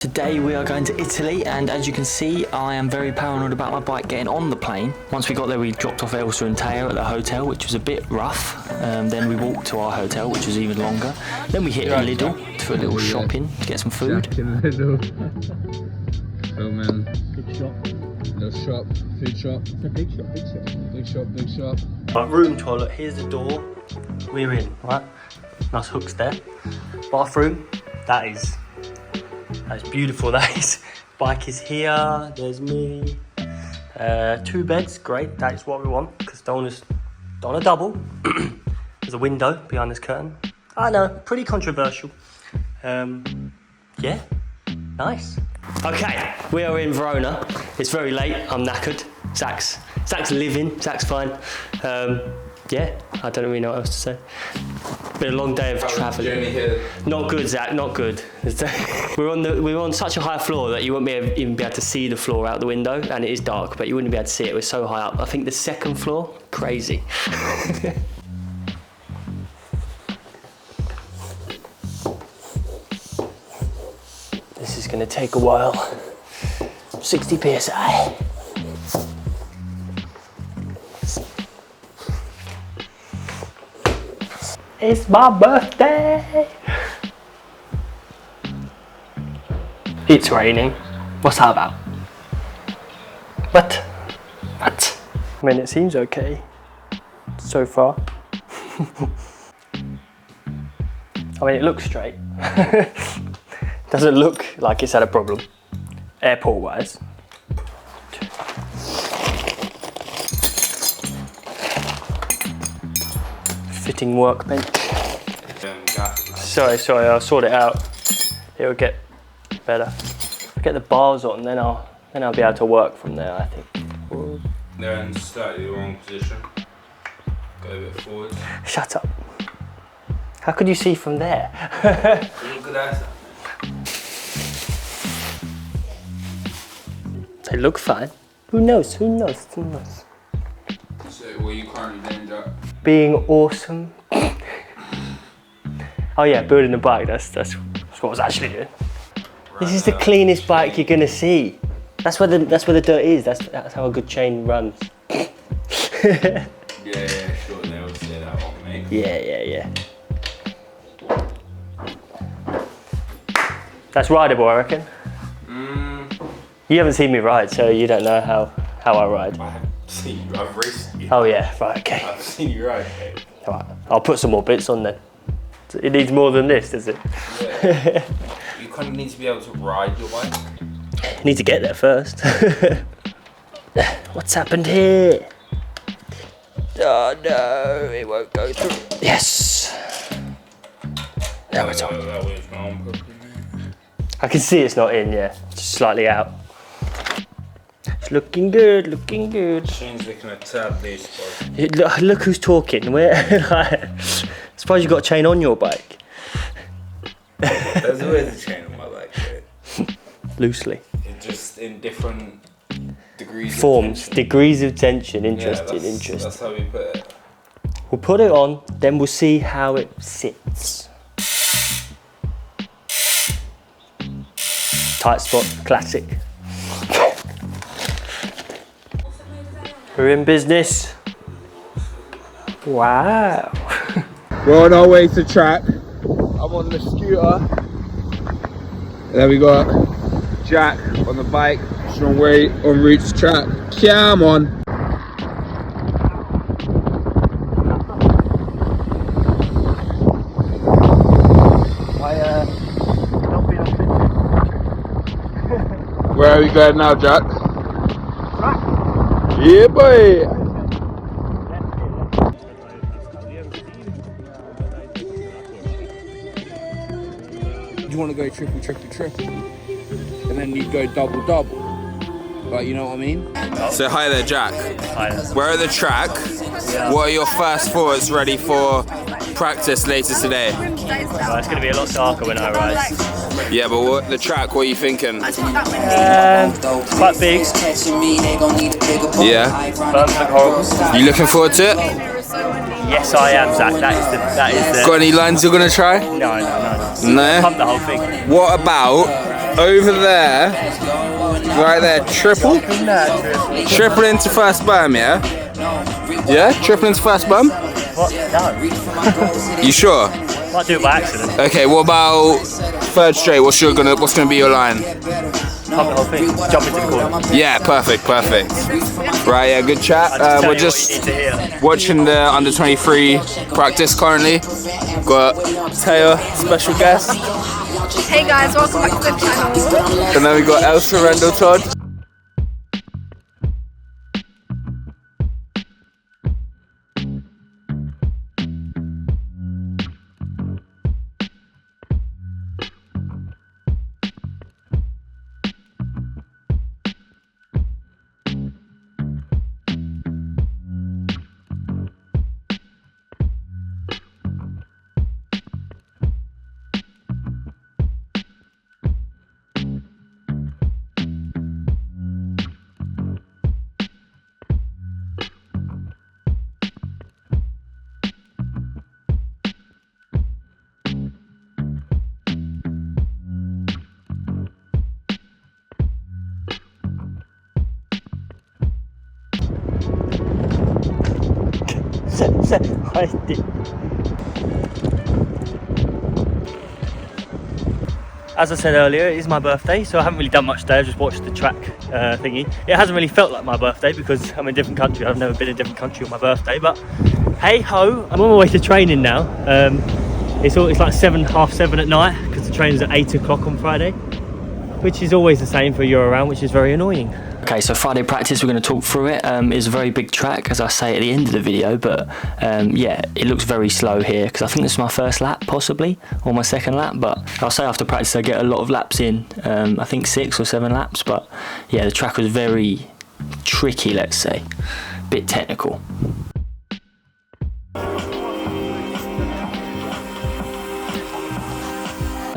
Today we are going to Italy, and as you can see I am very paranoid about my bike getting on the plane. Once we got there we dropped off Elsa and Taya at the hotel, which was a bit rough. Then we walked to our hotel, which was even longer. Then we hit a Lidl for a little shopping, to get some food. Jack in Lidl. Oh man. Big shop. Little shop, food shop. It's a big shop, big shop. Big shop, big shop. Room toilet, here's the door. We're in, right? Nice hooks there. Bathroom, that is beautiful, that is. Bike is here, there's me. 2 beds, great, that is what we want, because don't want a double. There's a window behind this curtain. I know, pretty controversial. Yeah, nice. Okay, we are in Verona. It's very late, I'm knackered. Zach's living, Zach's fine. Yeah, I don't really know what else to say. Been a long day of travelling. Not good, Zach, not good. we're on such a high floor that you won't even be able to see the floor out the window, and it is dark, but you wouldn't be able to see it. We're so high up. I think the 2nd floor, crazy. This is gonna take a while. 60 PSI. It's my birthday! It's raining. What's that about? What? I mean, it seems okay so far. I mean, it looks straight. Doesn't look like it's had a problem, airport-wise. Fitting workbench. Sorry, I'll sort it out. It'll get better. I'll get the bars on, then I'll be able to work from there, I think. They're in slightly the wrong position. Go a bit forward. Shut up. How could you see from there? Look at that. They look fine. Who knows? So what are you currently doing, Jack? Being awesome. Oh yeah, building a bike, that's what I was actually doing. This is the cleanest bike you're gonna see. That's where the dirt is, that's how a good chain runs. Yeah, sure, they would say that on me. Yeah. That's rideable, I reckon. You haven't seen me ride, so you don't know how I ride. I haven't seen you, I've raced you. Oh yeah, right, okay. I've seen you ride, mate. Right, I'll put some more bits on then. It needs more than this, does it? Yeah. You kind of need to be able to ride your bike. You need to get there first. What's happened here? Oh no, it won't go through. Yes. Now it's on. That was not on properly, mate. I can see it's not in, yeah. Just slightly out. It's looking good, looking good. Shane's looking at tab these spots. Look who's talking. Suppose you got a chain on your bike. There's always a chain on my bike, mate. Loosely. It's just in different degrees Forms, of tension. degrees of tension. Interesting, Yeah, interesting. That's how we put it. We'll put it on, then we'll see how it sits. Tight spot, classic. We're in business. Wow. We're on our way to track. I'm on the scooter. There we got Jack on the bike. Just on way en route to track. Come on. Where are we going now, Jack? Yeah, boy. You want to go triple, and then you go double. Like, you know what I mean? So hi there, Jack. Hi. We're at the track. Yeah. What are your first thoughts ready for practice later today? Well, it's going to be a lot darker when I ride. Yeah, but what the track? What are you thinking? Quite big. Yeah. Berms look horrible. You looking forward to it? Yes, I am, Zach. That is the. Got any lines you're gonna try? No. No? Pump the whole thing. What about over there, right there, triple into first berm, yeah? Yeah, triple into first berm? What? No. You sure? Might do it by accident. Okay, what about third straight? What's gonna be your line? Pump the whole thing. Jump into the corner. Yeah, perfect. Right, yeah, good chat. We're just watching the under 23 practice currently. Got Taya, special guest. Hey guys, welcome back to the channel. And then we got Elsa Rendell Todd. As I said earlier, it is my birthday, so I haven't really done much today. I've just watched the track thingy. It hasn't really felt like my birthday because I'm in a different country. I've never been in a different country on my birthday, but hey ho, I'm on my way to training now. It's like half seven at night because the train's at 8 o'clock on Friday, which is always the same for a year round, which is very annoying. Okay, so Friday practice, we're going to talk through it. It's a very big track, as I say at the end of the video, but yeah, it looks very slow here because I think this is my first lap possibly, or my second lap, but I'll say after practice I get a lot of laps in, I think 6 or 7 laps, but yeah, the track was very tricky, let's say, a bit technical.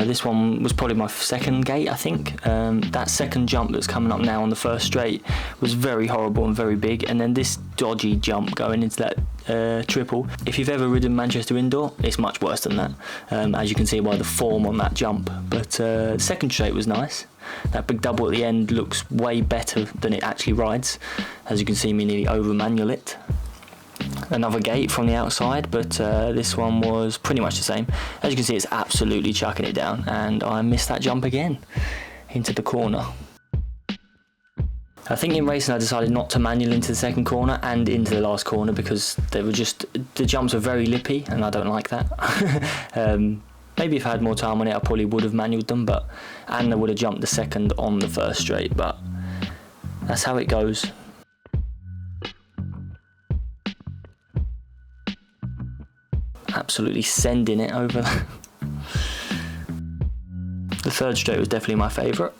This one was probably my second gate, I think. That second jump that's coming up now on the first straight was very horrible and very big, and then this dodgy jump going into that triple. If you've ever ridden Manchester Indoor, it's much worse than that, as you can see by the form on that jump. But second straight was nice. That big double at the end looks way better than it actually rides. As you can see me nearly over manual it. Another gate from the outside, but this one was pretty much the same. As you can see, it's absolutely chucking it down, and I missed that jump again into the corner. I think in racing I decided not to manual into the second corner and into the last corner because they were just, the jumps were very lippy and I don't like that. Maybe if I had more time on it I probably would have manualed them, and I would have jumped the second on the first straight, but that's how it goes. Absolutely sending it over. The third straight was definitely my favourite,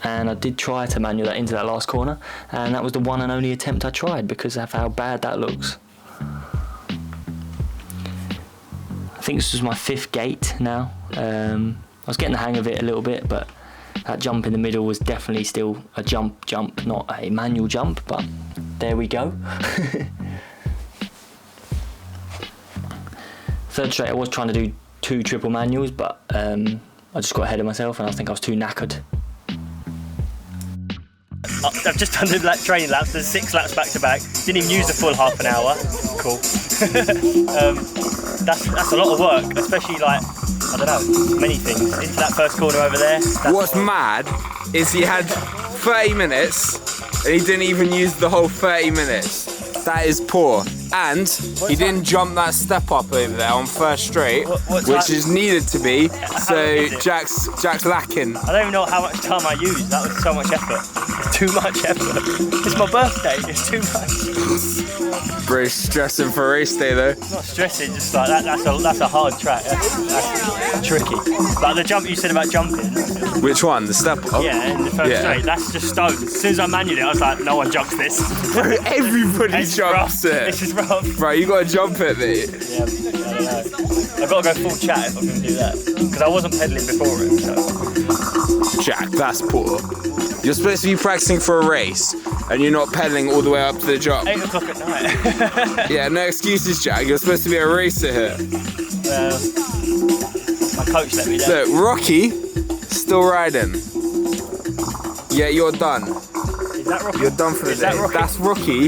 and I did try to manual that into that last corner, and that was the one and only attempt I tried because of how bad that looks. I think this was my 5th gate now. I was getting the hang of it a little bit, but that jump in the middle was definitely still a jump, not a manual jump, but there we go. Third straight I was trying to do 2 triple manuals, but I just got ahead of myself and I think I was too knackered. I've just done the training laps, there's 6 laps back to back, didn't even use the full half an hour, cool. That's a lot of work, especially like, I don't know, many things. Into that first corner over there. What's mad is he had 30 minutes and he didn't even use the whole 30 minutes. That is poor. And he didn't jump that step up over there on first straight, which is needed to be. So Jack's lacking. I don't even know how much time I used. That was so much effort. It's too much effort. It's my birthday. It's too much. Bro, stressing for race day though. Not stressing, just like that. That's a hard track. That's tricky. Like the jump you said about jumping. Which one? The step up? Yeah, in the first straight. That's just stone. As soon as I manualed it, I was like, no one jumps this. Bro, everybody jumps it. This is rough. Bro, you gotta jump it, mate. Yeah, I don't know. I've got to go full chat if I'm going to do that. Because I wasn't pedalling before it, so. Jack, that's poor. You're supposed to be practicing for a race, and you're not pedaling all the way up to the jump. 8 o'clock at night. Yeah, no excuses, Jack. You're supposed to be a racer here. My coach let me down. Look, Rocky still riding. Yeah, you're done. Is that Rocky? You're done for the Is day. that Rocky? That's Rocky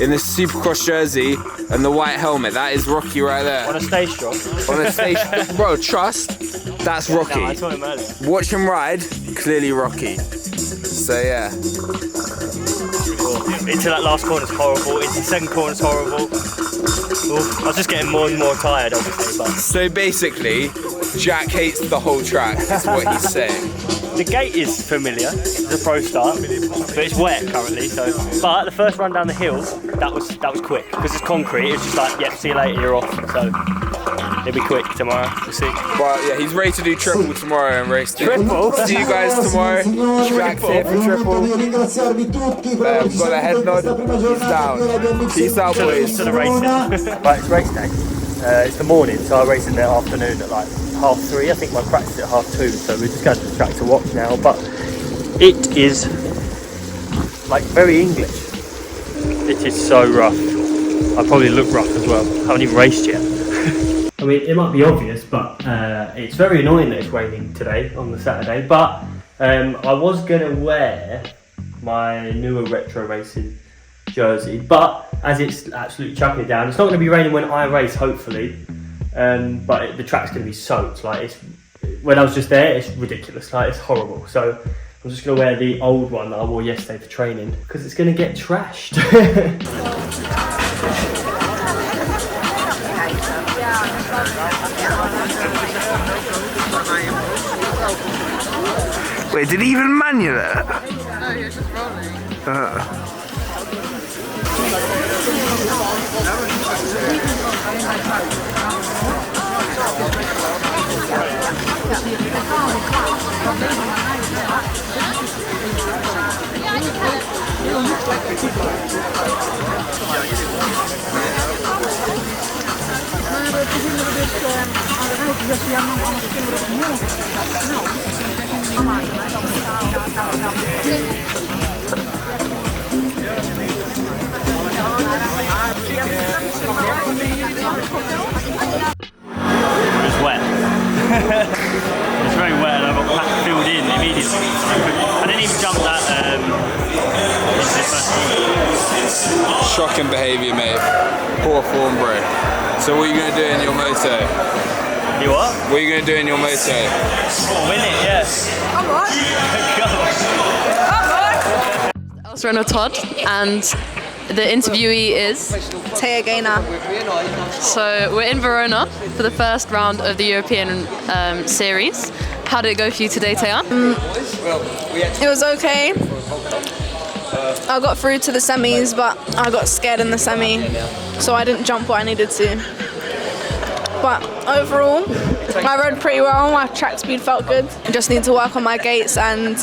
in the Supercross jersey and the white helmet. That is Rocky right there. On a stage drop. On a station. Bro, trust, that's Rocky. No, I saw him earlier. Watch him ride, clearly Rocky. So yeah. Into that last corner's horrible. Into the second corner's horrible. Oof. I was just getting more and more tired, obviously. But So basically, Jack hates the whole track, is what he's saying. the gate is familiar. It's a pro start, but it's wet currently. So, but the first run down the hill, that was quick because it's concrete. It's just like, yep, see you later, you're off. So it'll be quick tomorrow. We'll see. But yeah, he's ready to do triple tomorrow and race 2. Triple? See you guys tomorrow. Jack's here for triple. We've got a head nod. He's down. Peace out, boys. To the racing. Right, it's race day. It's the morning, so I race in the afternoon at like 3:30. I think my practice is at 2:30, so we're just going to the track to watch now. But it is like very English. It is so rough. I probably look rough as well. I haven't even raced yet. I mean, it might be obvious, but it's very annoying that it's raining today on the Saturday. But I was going to wear my newer retro racing jersey, but as it's absolutely chucking it down, it's not going to be raining when I race, hopefully. But the track's going to be soaked. Like when I was just there, it's ridiculous. Like it's horrible. So I'm just going to wear the old one that I wore yesterday for training because it's going to get trashed. Wait, did he even manual it? No, he was just rolling. It's wet. It's very wet and I got packed filled in immediately. I didn't even jump that into the first corner. Shocking behaviour, mate. Poor form, bro. So what are you going to do in your moto? You what? What are you going to do in your moto? Win it, yes. Come on. Elsa Renault Todd, and the interviewee is. Taya Gaynor. So we're in Verona for the first round of the European series. How did it go for you today, Taya? It was okay. I got through to the semis, but I got scared in the semi, so I didn't jump what I needed to. But overall, I rode pretty well. My track speed felt good. I just need to work on my gates and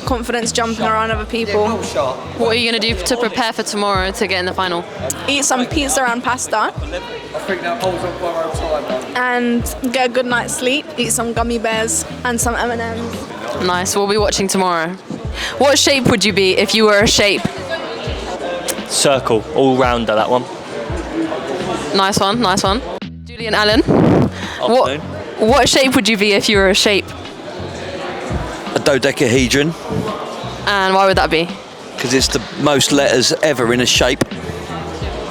confidence jumping around other people. What are you going to do to prepare for tomorrow to get in the final? Eat some pizza and pasta. And get a good night's sleep. Eat some gummy bears and some M&Ms. Nice, we'll be watching tomorrow. What shape would you be if you were a shape? Circle, all rounder, that one. Nice one, nice one. Julian Allen, what shape would you be if you were a shape? A dodecahedron, And why would that be? because it's the most letters ever in a shape.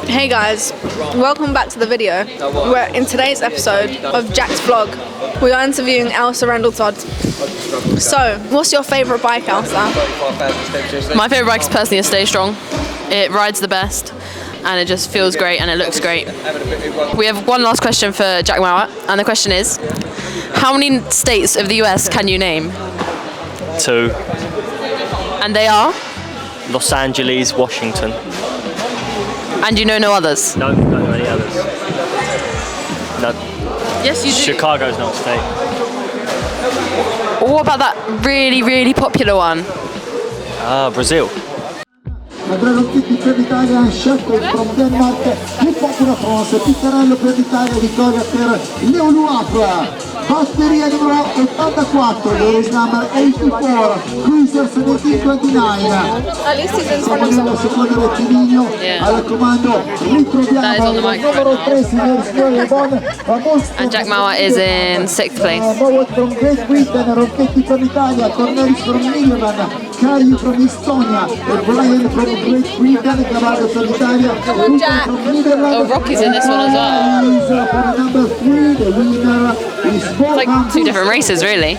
Hey guys, welcome back to the video. We're in today's episode of Jack's vlog. We are interviewing Elsa Rendell Todd. So, what's your favourite bike, Elsa? My favourite bike is personally a Stay Strong. It rides the best and it just feels great and it looks great. We have one last question for Jack Mauer, and the question is, how many states of the US can you name? 2. And they are? Los Angeles, Washington. And you know no others? No, don't know any others. No. Yes, you do. Chicago's not a state. What about that really, really popular one? Brazil. Andrello Chitti per l'Italia, Schaeffer from Denmark, Hip Hop France, Pittarello per l'Italia, vittoria per Leo Luap. batteria numero 84, there is number 84, Cruisers 1929. At least he's in front of Nel secondo rettilineo, al comando ritroviamo il numero 3, signore e signori, And Jack Mowat is in 6th place. Mowat from Great Britain, Ronchetti from Italia, Cornelis from England, Kari from Estonia, and Brian from Great Britain, Cavallo from Italia, Luca from Netherlands. Oh, Rocky's in this one as well. For number 3, the winner is It's like 2 different races, really.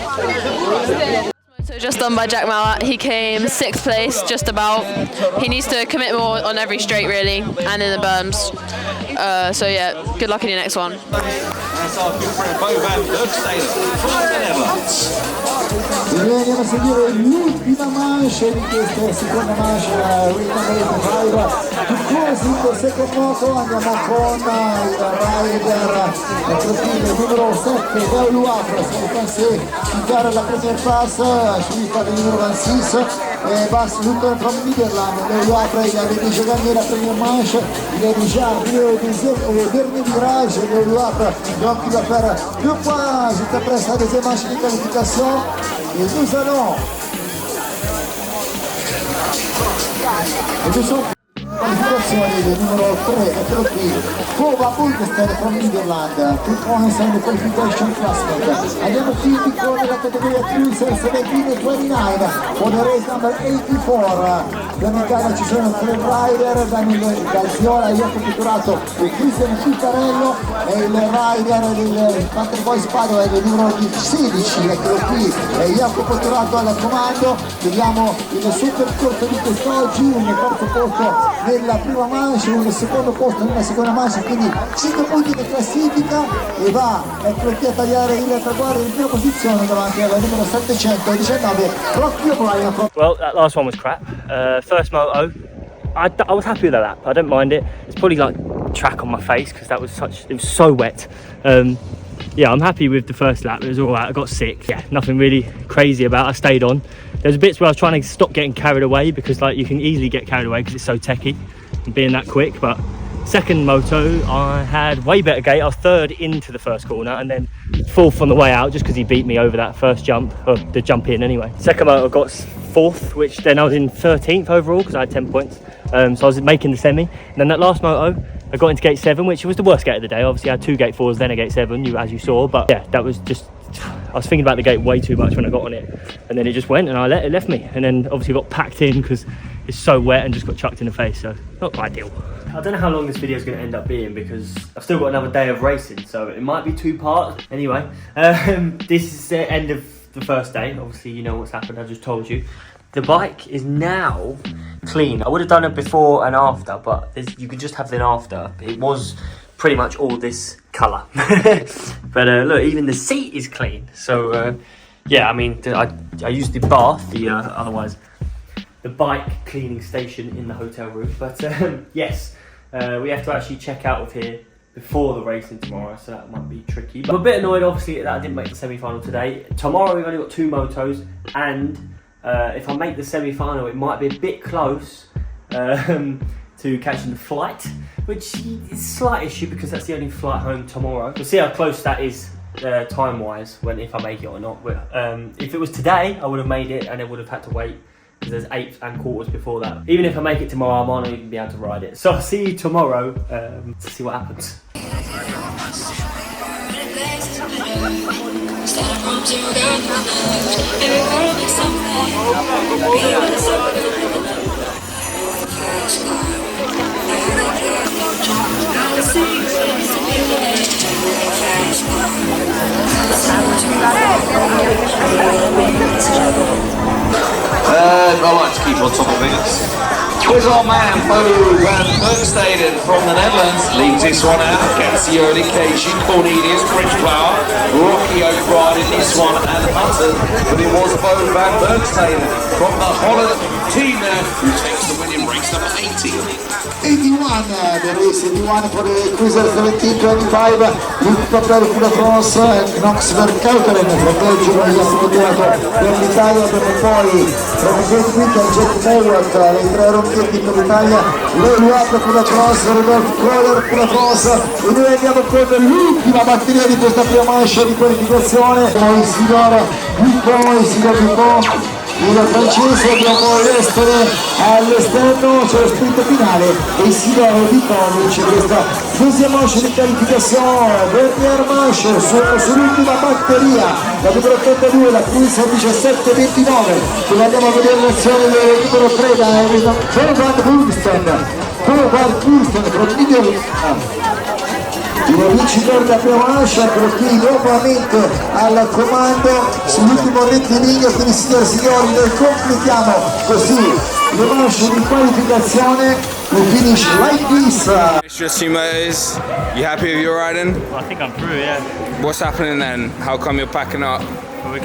So just done by Jack Mowat. He came 6th place, just about. He needs to commit more on every straight, really, and in the berms. So yeah, good luck in your next one. That's our good friend Bo van Bergsteden from the Netherlands. Andiamo a seguire l'ultima manche di questa seconda manche, la River Classic second moto. Andiamo con il rider il numero 7 Paul Wafra, c'est passé vers la première passe suivi par le numéro 26 et Bas Luton from Netherlands. Paul Wafra, il avait déjà gagné la première manche, il est déjà arrivé au dernier virage. Paul Wafra, donc il va faire 2 points juste après sa deuxième manche de qualification. Et nous allons qualificazione del numero 3, eccolo qui, Kova Bulkestead from Netherlands, 2 points on the qualification classic. Andiamo quindi con la categoria Cruisers 17-29 for the race number 84. In Italia ci sono 3 rider, Daniele Galziola, Jacopo Pitturato e Cristian Pittarello, e il rider del Country Boys Padova è del numero 16, eccolo qui, e Jacopo Pitturato al comando. Vediamo il suo percorso di quest'oggi, un terzo posto nella prima manche, un secondo posto nella seconda manche, quindi 5 punti di classifica, e va qui a tagliare il traguardo in prima posizione davanti al numero 719 Rocky O'Brien. Well, that last one was crap. First moto, I was happy with that lap. I don't mind it. It's probably like track on my face because it was so wet. Yeah, I'm happy with the first lap. It was all right. I got sick. Yeah, nothing really crazy about it. I stayed on. There's bits where I was trying to stop getting carried away because like you can easily get carried away because it's so techy and being that quick. But second moto, I had way better gate. I was 3rd into the first corner and then 4th on the way out just because he beat me over that first jump, or the jump in anyway. Second moto, I got 4th, which then I was in 13th overall because I had 10 points. So I was making the semi. And then that last moto, I got into gate 7, which was the worst gate of the day. Obviously I had 2 gate 4s, then a gate 7, as you saw. But yeah, that was just, I was thinking about the gate way too much when I got on it. And then it just went and it left me. And then obviously got packed in because it's so wet and just got chucked in the face. So not ideal. I don't know how long this video is going to end up being because I've still got another day of racing. So it might be 2 parts. Anyway, this is the end of the first day. Obviously you know what's happened, I just told you. The bike is now clean. I would have done it before and after, but you could just have the after. It was pretty much all this colour. But look, even the seat is clean. So yeah, I mean, I used the bath, otherwise the bike cleaning station in the hotel room. But yes, we have to actually check out of here before the racing tomorrow, so that might be tricky. But I'm a bit annoyed, obviously, that I didn't make the semi-final today. Tomorrow we've only got 2 motos, and if I make the semi-final, it might be a bit close to catching the flight, which is a slight issue because that's the only flight home tomorrow. We'll see how close that is time-wise, if I make it or not. But, if it was today, I would have made it, and it would have had to wait because there's 8 and quarters before that. Even if I make it tomorrow, I might not even be able to ride it. So I'll see you tomorrow to see what happens. I like to keep on top of things. Here's our man Bo van Bergsteden from the Netherlands, leads this one out. Gassioli, Casey, Cornelius, Bridgepower, Rocky O'Brien in this one, and Hutton. But it was Bo van Bergsteden from the Holland team there who takes the win in race number 80. 81, the race 81 for the Cruiser 1725, Luke Papel Full Cross and Knox Verkauteren from Belgium è stato per l'Italia, per poi from Great Britain Jack Mowat, le tre ronchetti per l'Italia, Leo Up Full Cross, Rodolphe Kroller Full Cross, e noi andiamo con l'ultima batteria di questa prima manche di qualificazione, poi Isidoro Dupont, il francese, abbiamo l'estero all'esterno, c'è lo sprint finale e Isidoro Dupont, questa deuxième manche di qualificazione, dernière manche sull'ultima batteria, la numero 82, la Cruiser 1729, dove andiamo a vedere l'azione del numero 3 da Howard Houston from Middle. Il vincitore della prima manche, eccolo qui nuovamente al comando sull'ultimo rettilineo, quindi signore e signori noi completiamo così le manche di qualificazione. We finish like this. It's just 2 motors. You happy with your riding? I think I'm through, yeah. What's happening then? How come you're packing up? But we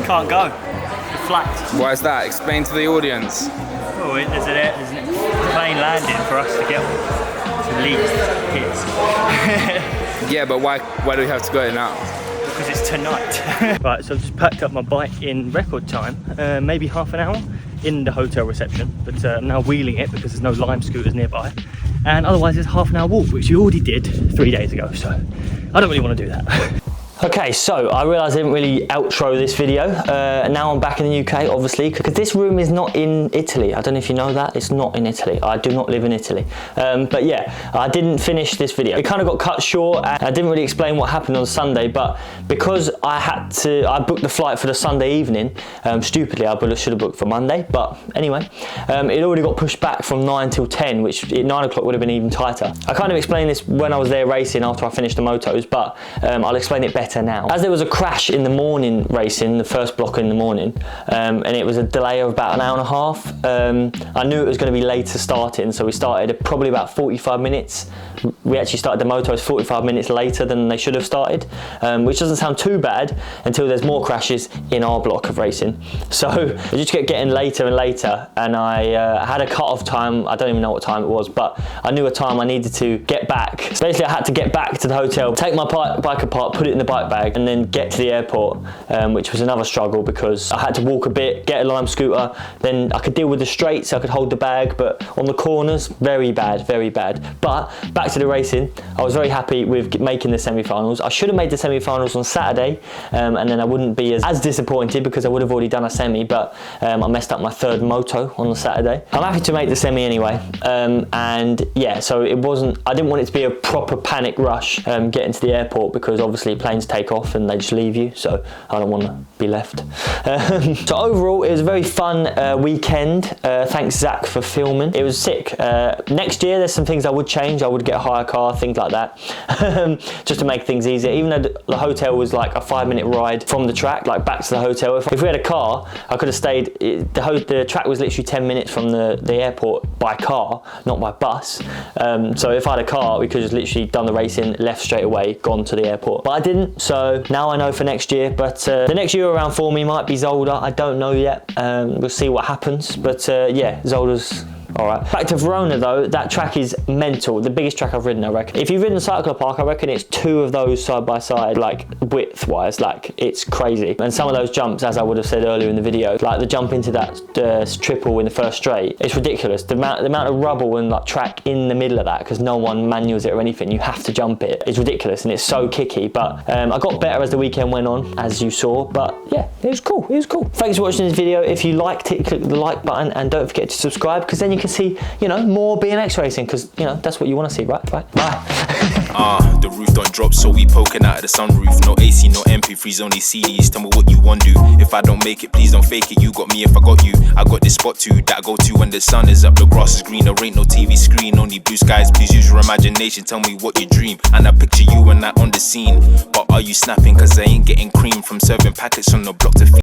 can't go. We're flat. Why is that? Explain to the audience. Oh, there's a plane landing for us to get to Leeds hits. Yeah, but why do we have to go now? Because it's tonight. Right, so I've just packed up my bike in record time, maybe half an hour in the hotel reception, but I'm now wheeling it because there's no Lime scooters nearby, and otherwise it's half an hour walk, which you already did 3 days ago, so I don't really want to do that. Okay, so I realised I didn't really outro this video. Now I'm back in the UK, obviously, because this room is not in Italy. I don't know if you know that, it's not in Italy. I do not live in Italy. But yeah, I didn't finish this video. It kind of got cut short, and I didn't really explain what happened on Sunday, but because I booked the flight for the Sunday evening, stupidly I should have booked for Monday, but anyway, it already got pushed back from 9 till 10, which at 9 o'clock would have been even tighter. I kind of explained this when I was there racing after I finished the motos, but I'll explain it better now. As there was a crash in the morning racing, the first block in the morning, and it was a delay of about an hour and a half, I knew it was going to be later starting, so we started probably about 45 minutes. We actually started the motos 45 minutes later than they should have started, which doesn't sound too bad until there's more crashes in our block of racing. So I just kept getting later and later, and I had a cut-off time. I don't even know what time it was, but I knew a time I needed to get back. So basically I had to get back to the hotel, take my bike apart, put it in the bike bag, and then get to the airport, which was another struggle because I had to walk a bit, get a Lime scooter, then I could deal with the straights, I could hold the bag, but on the corners, very bad, very bad. But back to the racing, I was very happy with making the semi-finals. I should have made the semi-finals on Saturday, and then I wouldn't be as disappointed because I would have already done a semi, but I messed up my third moto on the Saturday. I'm happy to make the semi anyway, and yeah, so it wasn't, I didn't want it to be a proper panic rush getting to the airport, because obviously planes take off and they just leave you, so I don't want to be left. So overall, it was a very fun weekend. Thanks Zach for filming. It was sick. Next year there's some things I would change. I would get a hire car, things like that, just to make things easier. Even though the hotel was like a 5-minute ride from the track, like back to the hotel. If we had a car, I could have stayed. The track was literally 10 minutes from the airport by car, not by bus. So if I had a car, we could have literally done the racing, left straight away, gone to the airport. But I didn't, so now I know for next year. But the next year around for me might be Zolder. I don't know yet. We'll see what happens. But yeah, Zolder's alright. Back to Verona though, that track is mental. The biggest track I've ridden, I reckon. If you've ridden Cyclopark, I reckon it's 2 of those side by side, like width wise, like it's crazy. And some of those jumps, as I would have said earlier in the video, like the jump into that triple in the first straight, it's ridiculous. The amount of rubble and like track in the middle of that, because no one manuals it or anything, you have to jump it. It's ridiculous and it's so kicky, but I got better as the weekend went on, as you saw, but yeah, it was cool, it was cool. Thanks for watching this video. If you liked it, click the like button and don't forget to subscribe, because then you can see, you know, more BMX racing, because, you know, that's what you want to see, right? Bye. The roof don't drop, so we poking out of the sunroof. No AC, no MP3s, only CDs. Tell me what you want to do. If I don't make it, please don't fake it. You got me if I got you. I got this spot too, that I go to when the sun is up, the grass is green. There ain't no TV screen, only blue skies. Please use your imagination, tell me what you dream. And I picture you and I on the scene. But are you snapping? Cause I ain't getting cream from serving packets on the block to feed.